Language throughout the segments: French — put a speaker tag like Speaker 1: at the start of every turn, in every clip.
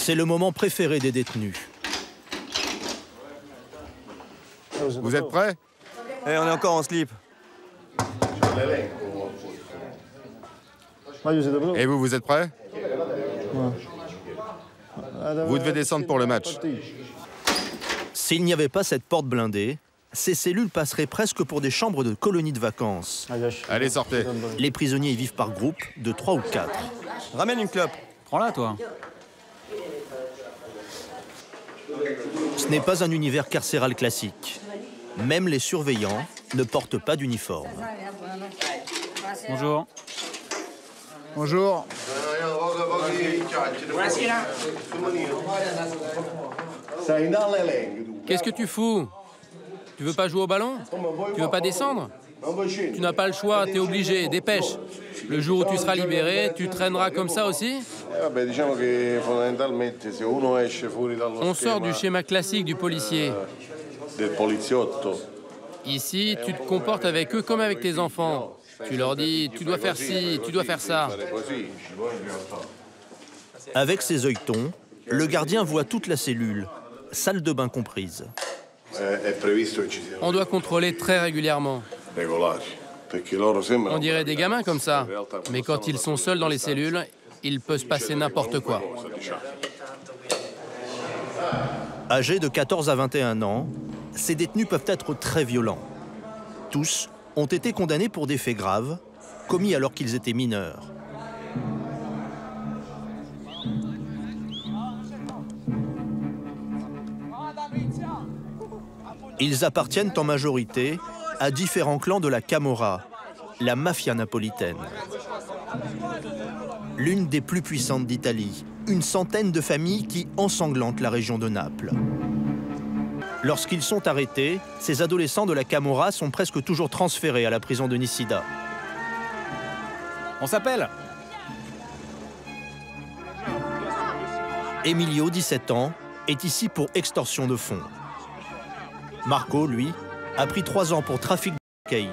Speaker 1: C'est le moment préféré des détenus.
Speaker 2: Vous êtes prêts?
Speaker 3: Eh, on est encore en slip.
Speaker 2: Et vous, vous êtes prêts? Vous devez descendre pour le match.
Speaker 1: S'il n'y avait pas cette porte blindée, ces cellules passeraient presque pour des chambres de colonies de vacances.
Speaker 2: Allez, sortez.
Speaker 1: Les prisonniers y vivent par groupe de 3 ou 4.
Speaker 3: Ramène une clope.
Speaker 4: Prends-la, toi.
Speaker 1: Ce n'est pas un univers carcéral classique. Même les surveillants ne portent pas d'uniforme.
Speaker 4: Bonjour.
Speaker 2: Bonjour.
Speaker 4: Qu'est-ce que tu fous? Tu veux pas jouer au ballon? Tu veux pas descendre? Tu n'as pas le choix, t'es obligé, dépêche. Le jour où tu seras libéré, tu traîneras comme ça aussi? On sort du schéma classique du policier. Ici, tu te comportes avec eux comme avec tes enfants. Tu leur dis, tu dois faire ci, tu dois faire ça.
Speaker 1: Avec ses œilletons, le gardien voit toute la cellule, salle de bain comprise.
Speaker 4: On doit contrôler très régulièrement. On dirait des gamins comme ça. Mais quand ils sont seuls dans les cellules, il peut se passer n'importe quoi.
Speaker 1: Âgés de 14 à 21 ans, ces détenus peuvent être très violents. Tous ont été condamnés pour des faits graves, commis alors qu'ils étaient mineurs. Ils appartiennent en majorité à différents clans de la Camorra, la mafia napolitaine. L'une des plus puissantes d'Italie, une centaine de familles qui ensanglantent la région de Naples. Lorsqu'ils sont arrêtés, ces adolescents de la Camorra sont presque toujours transférés à la prison de Nisida.
Speaker 4: On s'appelle.
Speaker 1: Emilio, 17 ans, est ici pour extorsion de fonds. Marco, lui, a pris 3 ans pour trafic de cocaïne.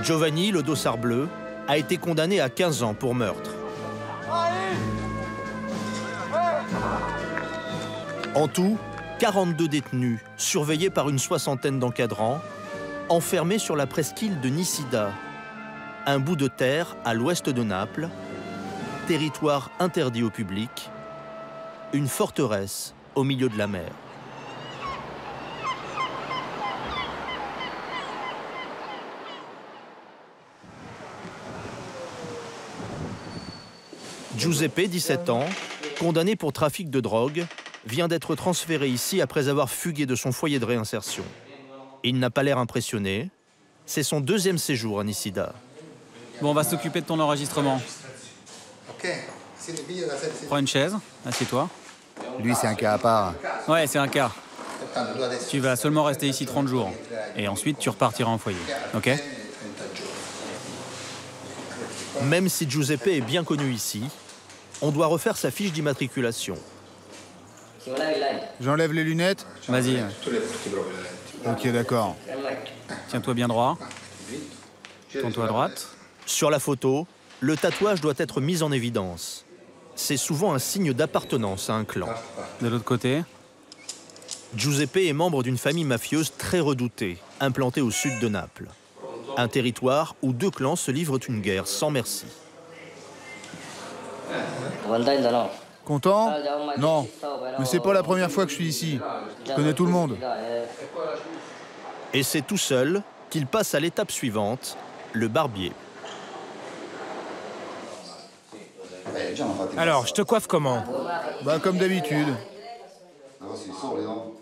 Speaker 1: Giovanni, le dossard bleu, a été condamné à 15 ans pour meurtre. En tout, 42 détenus, surveillés par une soixantaine d'encadrants, enfermés sur la presqu'île de Nisida, un bout de terre à l'ouest de Naples, territoire interdit au public, une forteresse au milieu de la mer. Giuseppe, 17 ans, condamné pour trafic de drogue, vient d'être transféré ici après avoir fugué de son foyer de réinsertion. Il n'a pas l'air impressionné. C'est son 2e séjour à Nisida.
Speaker 4: Bon, on va s'occuper de ton enregistrement. Prends une chaise, assieds-toi.
Speaker 5: Lui, c'est un cas à part.
Speaker 4: Ouais, c'est un cas. Tu vas seulement rester ici 30 jours. Et ensuite, tu repartiras en foyer. OK?
Speaker 1: Même si Giuseppe est bien connu ici, on doit refaire sa fiche d'immatriculation.
Speaker 5: J'enlève les lunettes?
Speaker 4: Vas-y,
Speaker 5: Ok, d'accord.
Speaker 4: tiens-toi bien droit. Tourne-toi à droite.
Speaker 1: Sur la photo, le tatouage doit être mis en évidence. C'est souvent un signe d'appartenance à un clan.
Speaker 4: De l'autre côté.
Speaker 1: Giuseppe est membre d'une famille mafieuse très redoutée, implantée au sud de Naples. Un territoire où 2 clans se livrent une guerre sans merci.
Speaker 5: Content? Non. Mais c'est pas la première fois que je suis ici. Je connais tout le monde.
Speaker 1: Et c'est tout seul qu'il passe à l'étape suivante, le barbier.
Speaker 6: Alors, je te coiffe comment?
Speaker 5: Bah, comme d'habitude.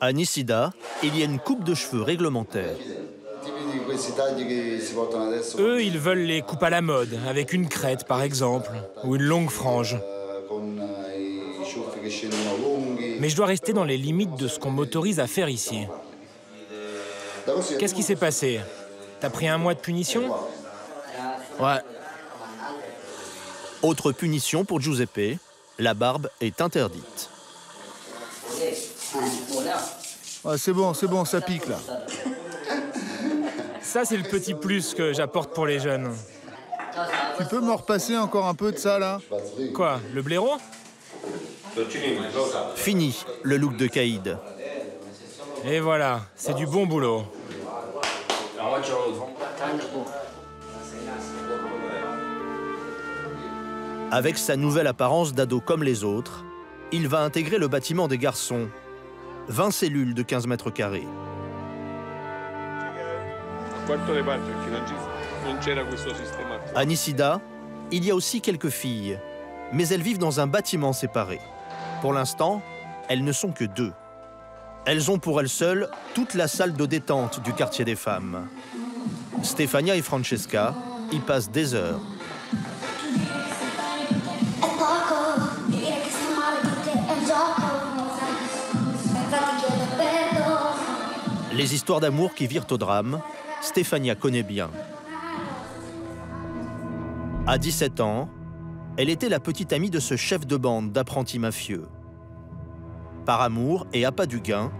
Speaker 1: À Nisida, il y a une coupe de cheveux réglementaire.
Speaker 6: Eux, ils veulent les coupes à la mode, avec une crête par exemple, ou une longue frange. Mais je dois rester dans les limites de ce qu'on m'autorise à faire ici. Qu'est-ce qui s'est passé? T'as pris 1 mois de punition?
Speaker 1: Ouais. Autre punition pour Giuseppe, la barbe est interdite.
Speaker 5: Ouais, c'est bon, ça pique, là.
Speaker 6: Ça, c'est le petit plus que j'apporte pour les jeunes.
Speaker 5: Tu peux me repasser encore un peu de ça, là?
Speaker 6: Quoi, le blaireau?
Speaker 1: Fini le look de caïd.
Speaker 6: Et voilà, c'est du bon boulot.
Speaker 1: Avec sa nouvelle apparence d'ado comme les autres, il va intégrer le bâtiment des garçons. 20 cellules de 15 mètres carrés. À Nisida, il y a aussi quelques filles, mais elles vivent dans un bâtiment séparé. Pour l'instant, elles ne sont que 2. Elles ont pour elles seules toute la salle de détente du quartier des femmes. Stefania et Francesca y passent des heures. Les histoires d'amour qui virent au drame, Stefania connaît bien. À 17 ans, elle était la petite amie de ce chef de bande d'apprentis mafieux. Par amour et appât du gain,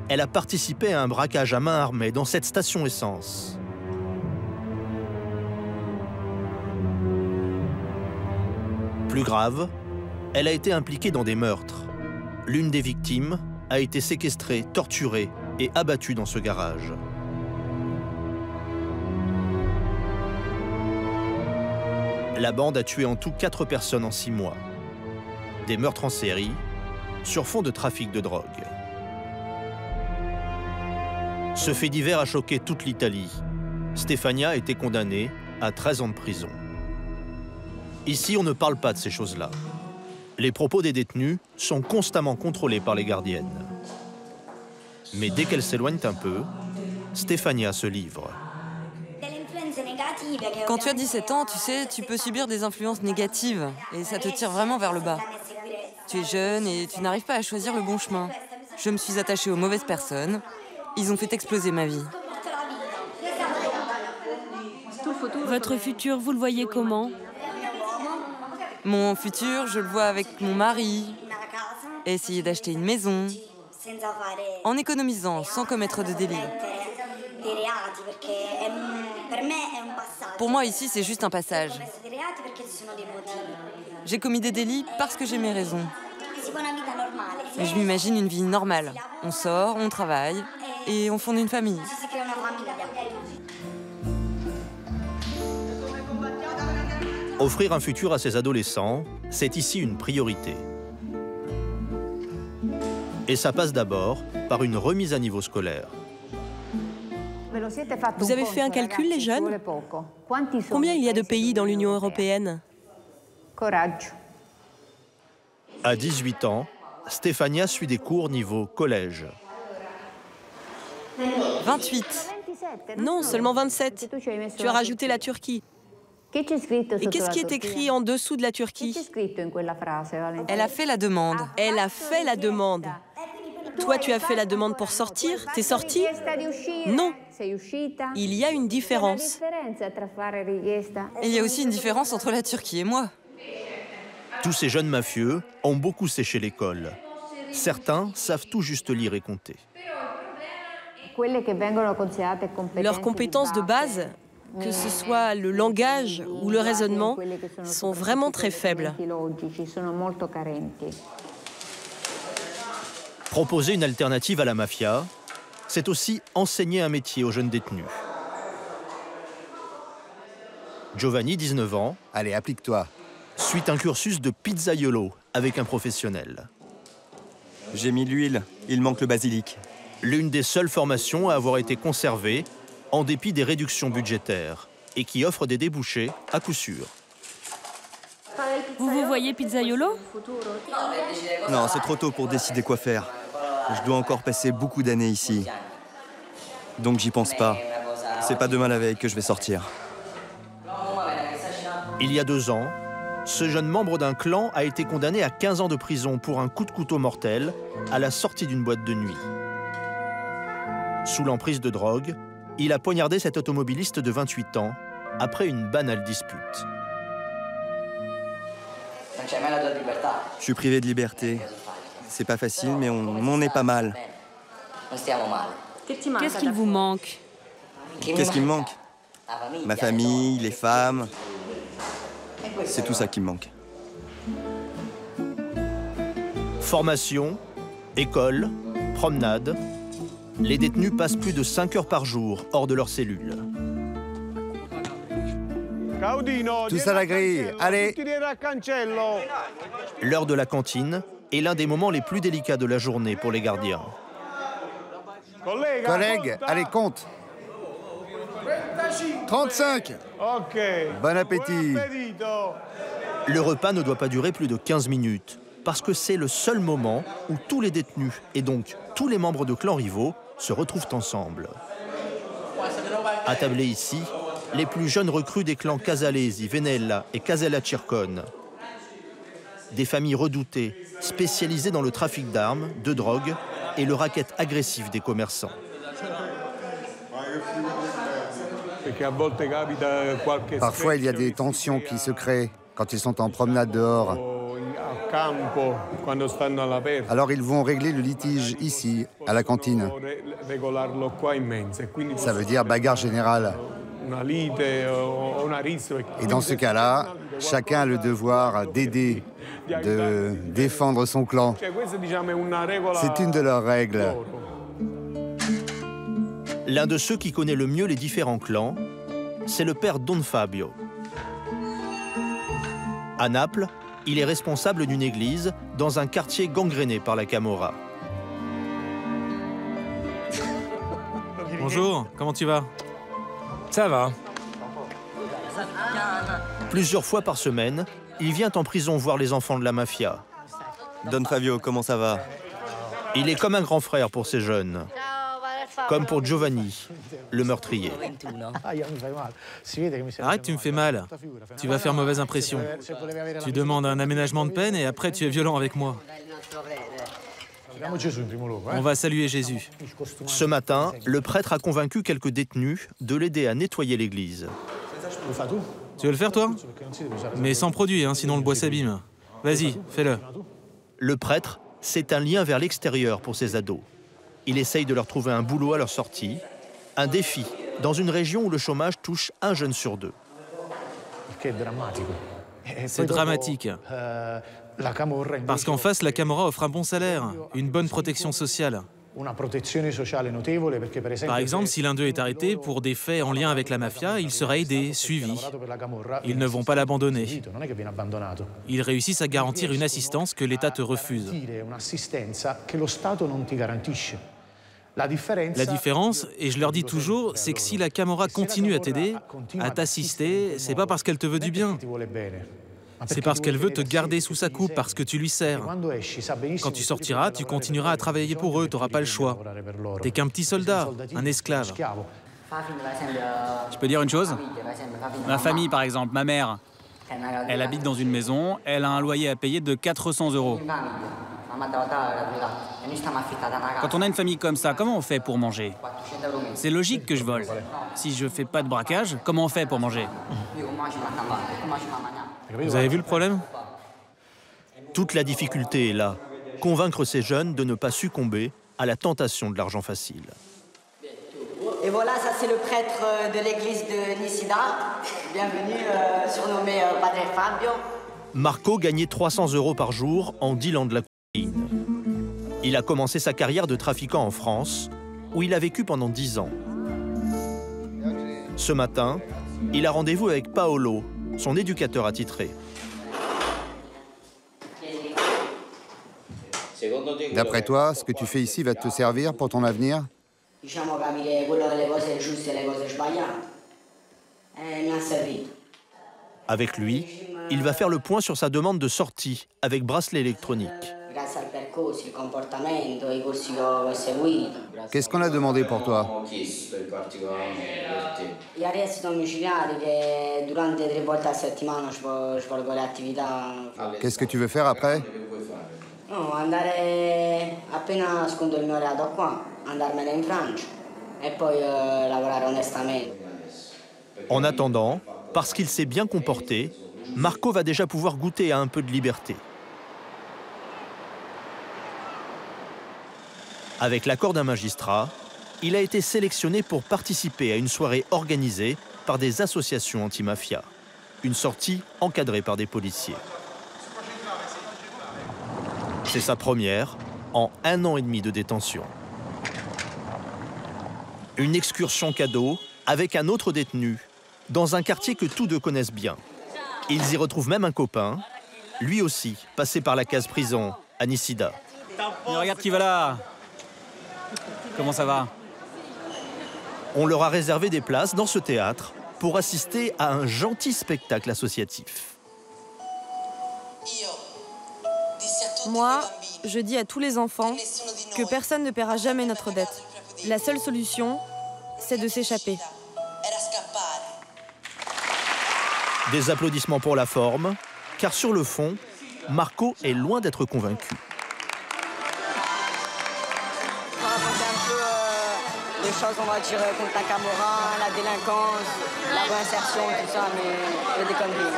Speaker 1: elle a participé à un braquage à main armée dans cette station essence. Plus grave, elle a été impliquée dans des meurtres. L'une des victimes a été séquestrée, torturée et abattue dans ce garage. La bande a tué en tout 4 personnes en 6 mois. Des meurtres en série, sur fond de trafic de drogue. Ce fait divers a choqué toute l'Italie. Stefania a été condamnée à 13 ans de prison. Ici, on ne parle pas de ces choses-là. Les propos des détenus sont constamment contrôlés par les gardiennes. Mais dès qu'elles s'éloignent un peu, Stefania se livre.
Speaker 7: Quand tu as 17 ans, tu sais, tu peux subir des influences négatives et ça te tire vraiment vers le bas. Tu es jeune et tu n'arrives pas à choisir le bon chemin. Je me suis attachée aux mauvaises personnes. Ils ont fait exploser ma vie.
Speaker 8: Votre futur, vous le voyez comment?
Speaker 7: Mon futur, je le vois avec mon mari. Essayer d'acheter une maison. En économisant, sans commettre de délits. Pour moi, ici, c'est juste un passage. J'ai commis des délits parce que j'ai mes raisons. Mais je m'imagine une vie normale. On sort, on travaille et on fonde une famille.
Speaker 1: Offrir un futur à ses adolescents, c'est ici une priorité. Et ça passe d'abord par une remise à niveau scolaire.
Speaker 8: Vous avez fait un calcul, les jeunes? Combien il y a de pays dans l'Union européenne?
Speaker 1: À 18 ans, Stefania suit des cours niveau collège.
Speaker 7: 28.
Speaker 8: Non, seulement 27. Tu as rajouté la Turquie. Et qu'est-ce qui est écrit en dessous de la Turquie?
Speaker 7: Elle a fait la demande.
Speaker 8: Elle a fait la demande. Toi, tu as fait la demande pour sortir? T'es sorti? Non. Il y a une différence.
Speaker 7: Et il y a aussi une différence entre la Turquie et moi.
Speaker 1: Tous ces jeunes mafieux ont beaucoup séché l'école. Certains savent tout juste lire et compter.
Speaker 8: Leurs compétences de base, que ce soit le langage ou le raisonnement, sont vraiment très faibles.
Speaker 1: Proposer une alternative à la mafia, c'est aussi enseigner un métier aux jeunes détenus. Giovanni, 19 ans,
Speaker 9: allez, applique-toi,
Speaker 1: suit un cursus de pizzaiolo avec un professionnel.
Speaker 3: J'ai mis l'huile, il manque le basilic.
Speaker 1: L'une des seules formations à avoir été conservée en dépit des réductions budgétaires et qui offre des débouchés à coup sûr.
Speaker 8: Vous voyez pizzaiolo?
Speaker 3: Non, c'est trop tôt pour décider quoi faire. Je dois encore passer beaucoup d'années ici. Donc j'y pense pas. C'est pas demain la veille que je vais sortir.
Speaker 1: Il y a 2 ans, ce jeune membre d'un clan a été condamné à 15 ans de prison pour un coup de couteau mortel à la sortie d'une boîte de nuit. Sous l'emprise de drogue, il a poignardé cet automobiliste de 28 ans après une banale dispute.
Speaker 3: Je suis privé de liberté. C'est pas facile, mais on est pas mal.
Speaker 8: Qu'est-ce qu'il vous manque?
Speaker 3: Qu'est-ce qui me manque? Ma famille, les femmes. C'est tout ça qui me manque.
Speaker 1: Formation, école, promenade. Les détenus passent plus de 5 heures par jour hors de leur cellule.
Speaker 9: Tous à la grille, allez!
Speaker 1: L'heure de la cantine est l'un des moments les plus délicats de la journée pour les gardiens.
Speaker 9: Collègues, allez, compte!
Speaker 5: 35.
Speaker 9: Bon appétit!
Speaker 1: Le repas ne doit pas durer plus de 15 minutes, parce que c'est le seul moment où tous les détenus, et donc tous les membres de clans rivaux, se retrouvent ensemble. Attablés ici, les plus jeunes recrues des clans Casalesi, Venella et Casella Circone. Des familles redoutées, spécialisées dans le trafic d'armes, de drogue et le racket agressif des commerçants.
Speaker 9: Parfois, il y a des tensions qui se créent quand ils sont en promenade dehors. Alors ils vont régler le litige ici, à la cantine. Ça veut dire bagarre générale. Et dans ce cas-là, chacun a le devoir d'aider, de défendre son clan. C'est une de leurs règles.
Speaker 1: L'un de ceux qui connaît le mieux les différents clans, c'est le père Don Fabio. À Naples, il est responsable d'une église dans un quartier gangréné par la Camorra.
Speaker 10: Bonjour, comment tu vas?
Speaker 6: Ça va.
Speaker 1: Plusieurs fois par semaine, il vient en prison voir les enfants de la mafia.
Speaker 3: Don Fabio, comment ça va?
Speaker 1: Il est comme un grand frère pour ces jeunes. Comme pour Giovanni, le meurtrier.
Speaker 10: Arrête, tu me fais mal. Tu vas faire mauvaise impression. Tu demandes un aménagement de peine et après tu es violent avec moi. On va saluer Jésus.
Speaker 1: Ce matin, le prêtre a convaincu quelques détenus de l'aider à nettoyer l'église.
Speaker 10: Tu veux le faire, toi? Mais sans produit, hein, sinon le bois s'abîme. Vas-y, fais-le.
Speaker 1: Le prêtre, c'est un lien vers l'extérieur pour ces ados. Il essaye de leur trouver un boulot à leur sortie, un défi dans une région où le chômage touche 1 jeune sur 2.
Speaker 10: C'est dramatique. Parce qu'en face, la Camorra offre un bon salaire, une bonne protection sociale. Par exemple, si l'un d'eux est arrêté pour des faits en lien avec la mafia, il sera aidé, suivi. Ils ne vont pas l'abandonner. Ils réussissent à garantir une assistance que l'État te refuse. La différence, et je leur dis toujours, c'est que si la Camorra continue à t'aider, à t'assister, c'est pas parce qu'elle te veut du bien. C'est parce qu'elle veut te garder sous sa coupe, parce que tu lui sers. Quand tu sortiras, tu continueras à travailler pour eux, tu n'auras pas le choix. T'es qu'un petit soldat, un esclave.
Speaker 11: Je peux dire une chose? Ma famille, par exemple, ma mère, elle habite dans une maison, elle a un loyer à payer de 400 €. Quand on a une famille comme ça, comment on fait pour manger? C'est logique que je vole. Si je fais pas de braquage, comment on fait pour manger?
Speaker 10: Vous avez vu le problème?
Speaker 1: Toute la difficulté est là. Convaincre ces jeunes de ne pas succomber à la tentation de l'argent facile.
Speaker 12: Et voilà, ça c'est le prêtre de l'église de Nisida. Bienvenue, surnommé Padre Fabio.
Speaker 1: Marco gagnait 300 € par jour en dealant de la cocaïne. Il a commencé sa carrière de trafiquant en France, où il a vécu pendant 10 ans. Ce matin, il a rendez-vous avec Paolo, son éducateur attitré.
Speaker 9: D'après toi, ce que tu fais ici va te servir pour ton avenir?
Speaker 1: Avec lui, il va faire le point sur sa demande de sortie avec bracelet électronique.
Speaker 9: Qu'est-ce qu'on a demandé pour toi? Qu'est-ce que tu veux faire après?
Speaker 1: En attendant, parce qu'il s'est bien comporté, Marco va déjà pouvoir goûter à un peu de liberté. Avec l'accord d'un magistrat, il a été sélectionné pour participer à une soirée organisée par des associations anti-mafia. une sortie encadrée par des policiers. C'est sa première en 1 an et demi de détention. Une excursion cadeau avec un autre détenu, dans un quartier que tous deux connaissent bien. Ils y retrouvent même un copain, lui aussi, passé par la case prison, à Nissida.
Speaker 11: Mais regarde qui va là. Comment ça va?
Speaker 1: On leur a réservé des places dans ce théâtre pour assister à un gentil spectacle associatif.
Speaker 13: Moi, je dis à tous les enfants que personne ne paiera jamais notre dette. La seule solution, c'est de s'échapper.
Speaker 1: Des applaudissements pour la forme, car sur le fond, Marco est loin d'être convaincu.
Speaker 12: On va raconter un peu les choses, on va dire, contre la Camorra, la délinquance, la réinsertion, tout ça, mais des conneries.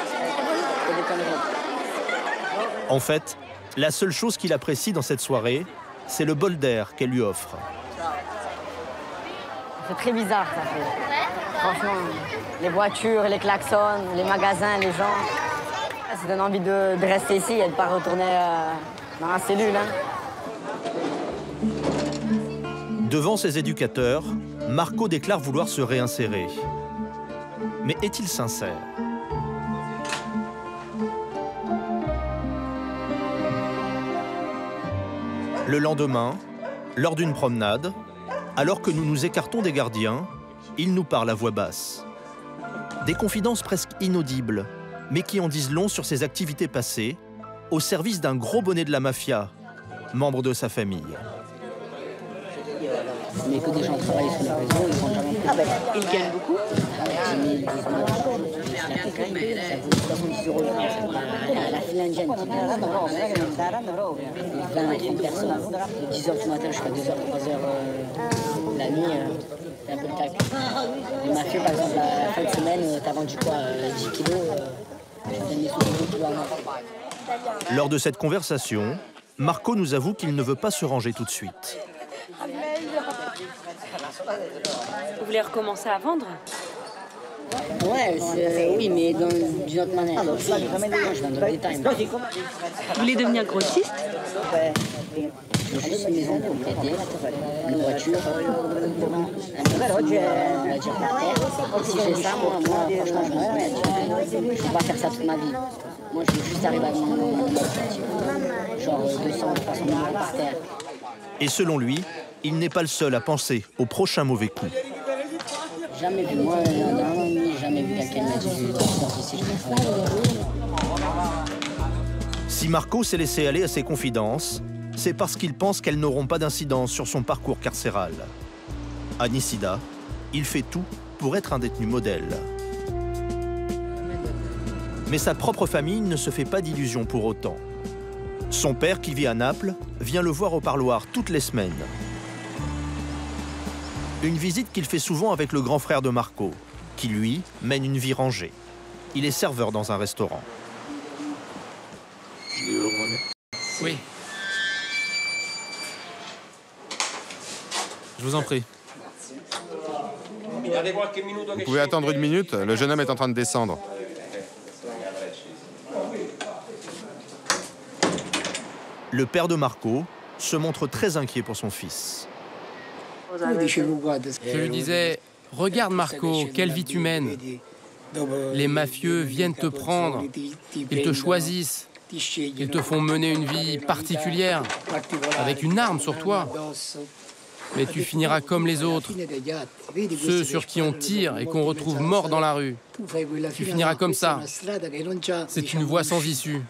Speaker 1: En fait, la seule chose qu'il apprécie dans cette soirée, c'est le bol d'air qu'elle lui offre.
Speaker 12: C'est très bizarre, ça fait. Franchement, les voitures, les klaxons, les magasins, les gens. Ça donne envie de rester ici et de ne pas retourner dans la cellule.
Speaker 1: Devant ses éducateurs, Marco déclare vouloir se réinsérer. Mais est-il sincère? Le lendemain, lors d'une promenade, alors que nous nous écartons des gardiens, il nous parle à voix basse. Des confidences presque inaudibles, mais qui en disent long sur ses activités passées, au service d'un gros bonnet de la mafia, membre de sa famille.
Speaker 12: Mais que des gens travaillent sur les réseaux, ils sont jamais... Ah ben, ils gagnent beaucoup. 10 000, 19 euros. Ça vaut 70 euros. La file indienne qui vient. 20 à 30 personnes. De 10h du matin jusqu'à 2h, 3h la nuit. C'est un peu le calcul. Les mafieux, par exemple, la fin de semaine, t'as vendu quoi 10 kilos. Je donne les sous de 10 kilos à moi.
Speaker 1: Lors de cette conversation, Marco nous avoue qu'il ne veut pas se ranger tout de suite.
Speaker 13: Vous voulez recommencer à vendre?
Speaker 12: Ouais, oui, mais d'une autre manière. Moi, je vends dans le détail.
Speaker 13: Vous voulez devenir grossiste?
Speaker 12: Ouais. Juste une maison pour prêter, une voiture, un peu on va dire par terre. Si j'ai ça, moi, franchement, je ne peux pas faire ça toute ma vie. Moi, je veux juste arriver à mon objectif. Genre 200, 300 000 par terre.
Speaker 1: Et selon lui, il n'est pas le seul à penser au prochain mauvais coup.
Speaker 12: Jamais vu, moi, dans un an et demi, jamais vu quelqu'un m'a dit ici, je vais travailler.
Speaker 1: Si Marco s'est laissé aller à ses confidences, c'est parce qu'il pense qu'elles n'auront pas d'incidence sur son parcours carcéral. À Nissida, il fait tout pour être un détenu modèle. Mais sa propre famille ne se fait pas d'illusions pour autant. Son père, qui vit à Naples, vient le voir au parloir toutes les semaines. Une visite qu'il fait souvent avec le grand frère de Marco, qui, lui, mène une vie rangée. Il est serveur dans un restaurant.
Speaker 4: Oui.
Speaker 10: Je vous en prie.
Speaker 2: Vous pouvez attendre 1 minute, le jeune homme est en train de descendre.
Speaker 1: Le père de Marco se montre très inquiet pour son fils.
Speaker 4: Je lui disais, regarde Marco, quelle vie tu mènes. Les mafieux viennent te prendre, ils te choisissent, ils te font mener une vie particulière, avec une arme sur toi. Mais tu finiras comme les autres, ceux sur qui on tire et qu'on retrouve morts dans la rue. Tu finiras comme ça. C'est une voie sans issue.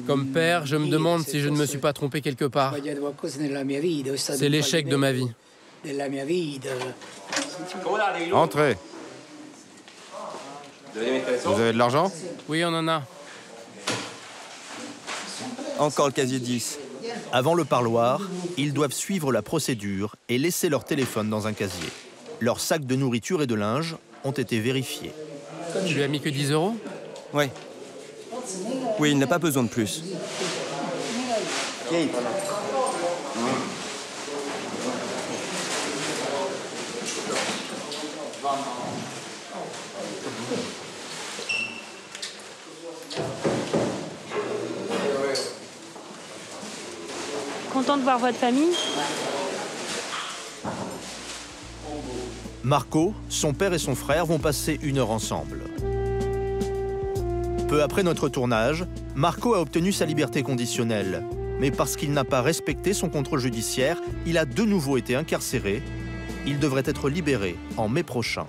Speaker 4: Comme père, je me demande si je ne me suis pas trompé quelque part. C'est l'échec de ma vie.
Speaker 2: Entrez. Vous avez de l'argent?
Speaker 4: Oui, on en a.
Speaker 3: Encore le casier 10.
Speaker 1: Avant le parloir, ils doivent suivre la procédure et laisser leur téléphone dans un casier. Leurs sacs de nourriture et de linge ont été vérifiés.
Speaker 4: Tu lui as mis que 10 euros?
Speaker 3: Oui. Oui, il n'a pas besoin de plus.
Speaker 13: content de voir votre famille?
Speaker 1: Marco, son père et son frère vont passer 1 heure ensemble. Peu après notre tournage, Marco a obtenu sa liberté conditionnelle. Mais parce qu'il n'a pas respecté son contrôle judiciaire, il a de nouveau été incarcéré. Il devrait être libéré en mai prochain.